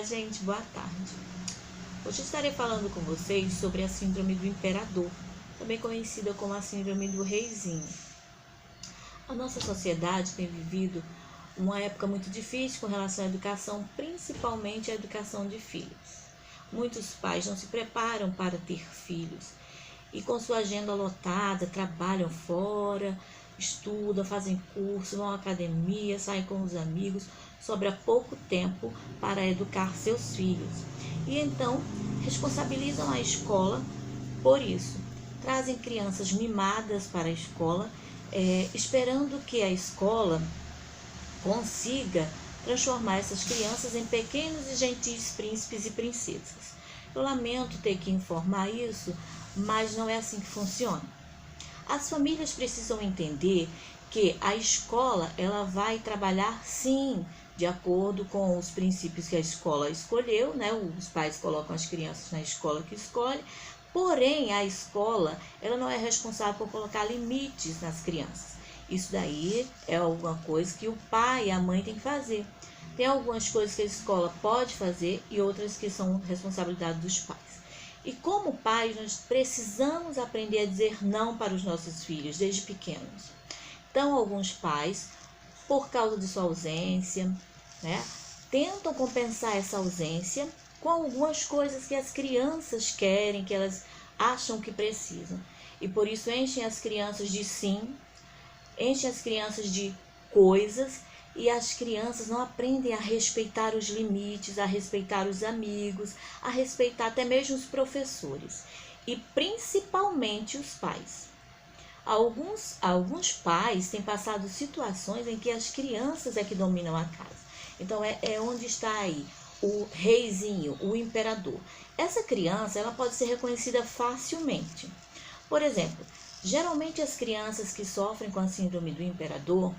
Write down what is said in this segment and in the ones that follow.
gente, boa tarde. Hoje estarei falando com vocês sobre a síndrome do imperador, também conhecida como a síndrome do reizinho. A nossa sociedade tem vivido uma época muito difícil com relação à educação, principalmente a educação de filhos. Muitos pais não se preparam para ter filhos e com sua agenda lotada, trabalham fora, estudam, fazem curso, vão à academia, saem com os amigos, sobra pouco tempo para educar seus filhos. E então responsabilizam a escola por isso. Trazem crianças mimadas para a escola, esperando que a escola consiga transformar essas crianças em pequenos e gentis príncipes e princesas. Eu lamento ter que informar isso, mas não é assim que funciona. As famílias precisam entender que a escola ela vai trabalhar sim de acordo com os princípios que a escola escolheu, né? Os pais colocam as crianças na escola que escolhe, porém a escola ela não é responsável por colocar limites nas crianças. Isso daí é alguma coisa que o pai e a mãe têm que fazer. Tem algumas coisas que a escola pode fazer e outras que são responsabilidade dos pais. E como pais, nós precisamos aprender a dizer não para os nossos filhos desde pequenos. Então, alguns pais, por causa de sua ausência, tentam compensar essa ausência com algumas coisas que as crianças querem, que elas acham que precisam. E por isso enchem as crianças de sim, enchem as crianças de coisas, e as crianças não aprendem a respeitar os limites, a respeitar os amigos, a respeitar até mesmo os professores. E principalmente os pais. Alguns pais têm passado situações em que as crianças é que dominam a casa. Então é onde está aí o reizinho, o imperador. Essa criança ela pode ser reconhecida facilmente. Por exemplo, geralmente as crianças que sofrem com a síndrome do imperador,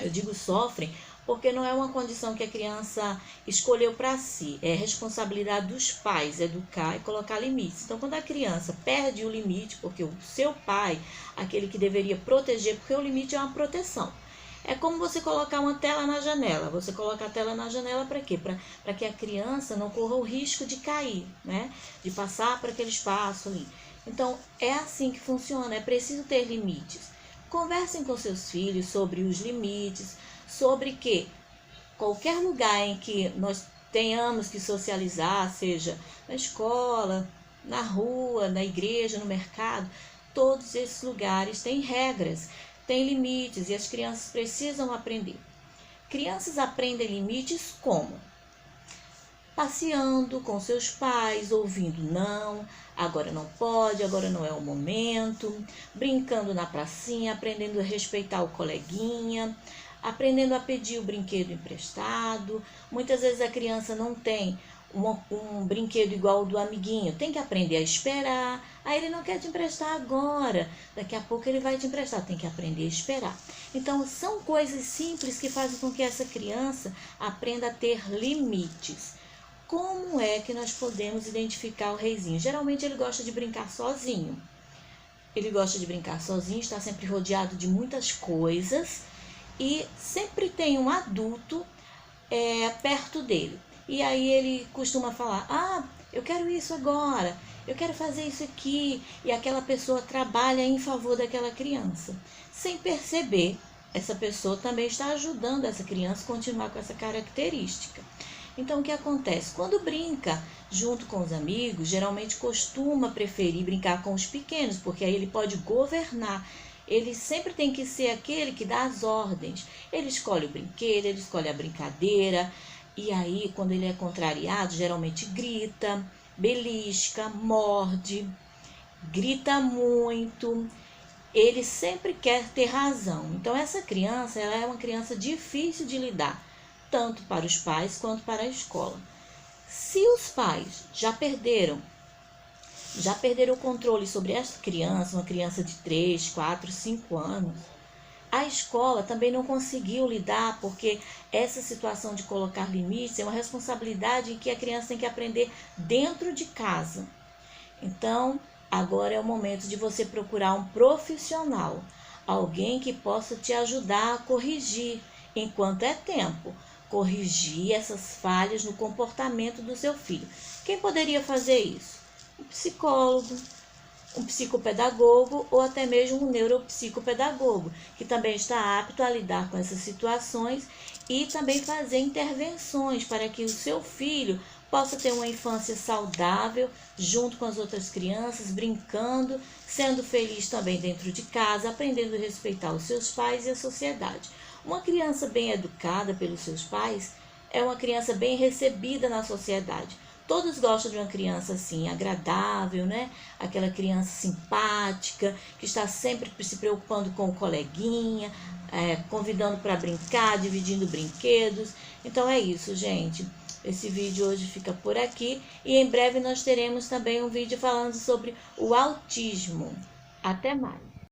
eu digo sofrem porque não é uma condição que a criança escolheu para si. É responsabilidade dos pais educar e colocar limites. Então, quando a criança perde o limite, porque o seu pai, aquele que deveria proteger, porque o limite é uma proteção. É como você colocar uma tela na janela. Você coloca a tela na janela para quê? Para que a criança não corra o risco de cair, de passar por aquele espaço ali. Então, é assim que funciona. É preciso ter limites. Conversem com seus filhos sobre os limites, sobre que qualquer lugar em que nós tenhamos que socializar, seja na escola, na rua, na igreja, no mercado, todos esses lugares têm regras, têm limites e as crianças precisam aprender. Crianças aprendem limites como? Passeando com seus pais, ouvindo não, agora não pode, agora não é o momento, brincando na pracinha, aprendendo a respeitar o coleguinha, aprendendo a pedir o brinquedo emprestado. Muitas vezes a criança não tem um brinquedo igual ao do amiguinho, tem que aprender a esperar. Aí ele não quer te emprestar agora, daqui a pouco ele vai te emprestar, tem que aprender a esperar. Então são coisas simples que fazem com que essa criança aprenda a ter limites. Como é que nós podemos identificar o reizinho? Geralmente ele gosta de brincar sozinho. Ele gosta de brincar sozinho, está sempre rodeado de muitas coisas e sempre tem um adulto perto dele. E aí ele costuma falar, eu quero isso agora, eu quero fazer isso aqui. E aquela pessoa trabalha em favor daquela criança. Sem perceber, essa pessoa também está ajudando essa criança a continuar com essa característica. Então, o que acontece? Quando brinca junto com os amigos, geralmente costuma preferir brincar com os pequenos, porque aí ele pode governar. Ele sempre tem que ser aquele que dá as ordens. Ele escolhe o brinquedo, ele escolhe a brincadeira. E aí, quando ele é contrariado, geralmente grita, belisca, morde, grita muito. Ele sempre quer ter razão. Então, essa criança ela é uma criança difícil de lidar, tanto para os pais quanto para a escola. Se os pais já perderam o controle sobre essa criança, uma criança de 3, 4, 5 anos, a escola também não conseguiu lidar, porque essa situação de colocar limites é uma responsabilidade que a criança tem que aprender dentro de casa. Então, agora é o momento de você procurar um profissional, alguém que possa te ajudar a corrigir enquanto é tempo. corrigir essas falhas no comportamento do seu filho. Quem poderia fazer isso? Um psicólogo, um psicopedagogo ou até mesmo um neuropsicopedagogo, que também está apto a lidar com essas situações e também fazer intervenções para que o seu filho possa ter uma infância saudável, junto com as outras crianças, brincando, sendo feliz também dentro de casa, aprendendo a respeitar os seus pais e a sociedade. Uma criança bem educada pelos seus pais é uma criança bem recebida na sociedade. Todos gostam de uma criança assim, agradável, né? Aquela criança simpática, que está sempre se preocupando com o coleguinha, convidando para brincar, dividindo brinquedos. Então é isso, gente. Esse vídeo hoje fica por aqui e em breve nós teremos também um vídeo falando sobre o autismo. Até mais!